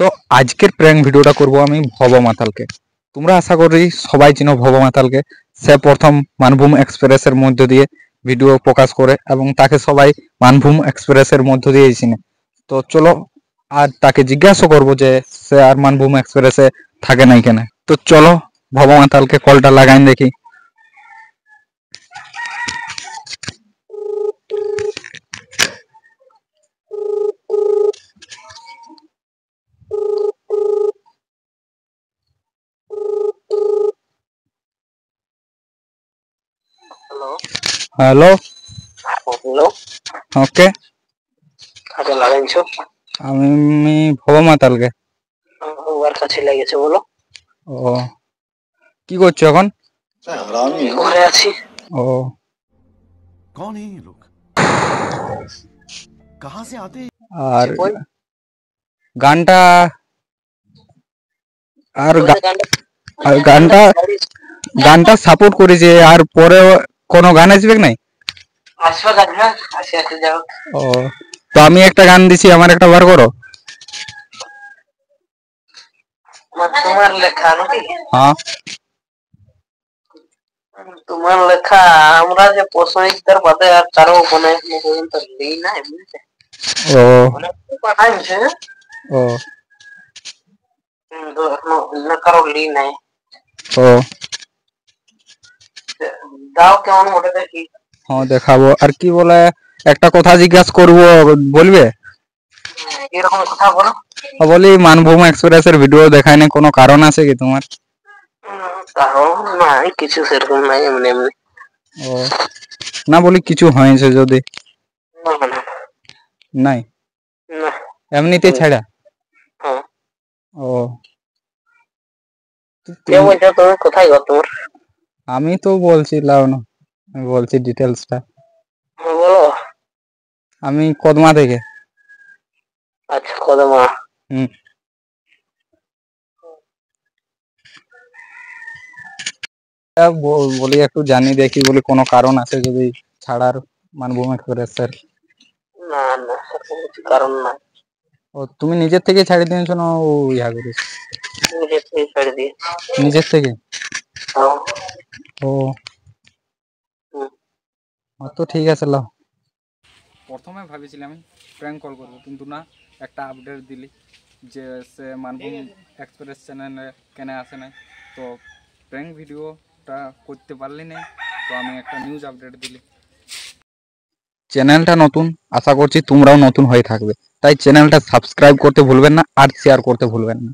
তো আজকের প্র্যাঙ্ক ভিডিওটা করব আমি ভব মাতালকে। তোমরা আশা করি সবাই চিনো ভব মাতালকে। সে প্রথম মানভূম এক্সপ্রেসের মধ্য দিয়ে ভিডিও প্রকাশ করে এবং তাকে সবাই মানভূম এক্সপ্রেসের মধ্য দিয়েই চিনে। তো চলো আর তাকে জিজ্ঞাসা করব যে সে আর মানভূম এক্সপ্রেসে থাকে নাই কেন। তো চলো ভব মাতালকে কলটা লাগাইন দেখি। হ্যালো হ্যালো, ওকে, কাকে লাগাইছো? আমি ভব মাতালকে। ওর কাছে লেগেছে, বলো। ও, কি করছো এখন? ঘরে আছি। ও, कौन है ये लोग? कहां से आते हैं? আর কই? গানটা আর ওই যে গানটা আর গানটা গানটা সাপোর্ট করেছে, আর পরে কোনো গান আসবে নাই। আসবে গানটা, আসে আসে যাও। ও, তো আমি একটা গান দিছি, আমার একটা বার করো। তোমার লেখা নাকি? হ্যাঁ, তোমার লেখা আমরা যে প্রশ্নোত্তর বাদে আর কারো মানে পর্যন্ত লিই নাই, বুঝতে? ও অনেক পাঠাইছে, ও কিন্তু এখনো অন্য কারো লিই নাই। ও, দাও কেমন ওটা দেখি। হ্যাঁ দেখাবো। আর কি বলে, একটা কথা জিজ্ঞাসা করবো, বলবে? এরকম কথা বলো। বলি মানভূম এক্সপ্রেসের ভিডিও দেখায় না, কোনো কারণ আছে কি তোমার? কারণ নাই, কিছু সেরকম নাই, এমনি এমনি। ও না, বলি কিছু হয়েছে যদি? না না নাই, না। এমনিতে ছাড়া। হ্যাঁ, ও, কে বলছো তুমি? কোথায় গো তোমার? আমি তো বলছিলাম না, আমি বলছি ডিটেলসটা। বলো। আমি কদমা থেকে। আচ্ছা, কদমা। হুম, বলি একটু জানি দেখি, বলি কোনো কারণ আছে যদি ছাড়ার মানভূম এক্সপ্রেসের? না না, সেরকম কিছু কারণ নাই। ও, তুমি নিজের থেকে ছাড়ি দিয়েছো না ও ইয়া করিস? নিজের থেকে ছেড়ে দিয়ে। নিজের থেকে? হ্যাঁ। ও, হুম। তো ঠিক আছে লাও। প্রথমে ভাবিছিলাম প্র্যাঙ্ক কল করবো, কিন্তু না, একটা আপডেট দিলি যে সে মানভূম এক্সপ্রেস চ্যানেলে কেন আসে নাই। তো প্র্যাঙ্ক ভিডিওটা করতে পারলি না, তো আমি একটা নিউজ আপডেট দিলি। চ্যানেলটা নতুন, আশা করছি তোমরাও নতুন হয়ে থাকবে, তাই চ্যানেলটা সাবস্ক্রাইব করতে ভুলবেন না আর শেয়ার করতে ভুলবেন না।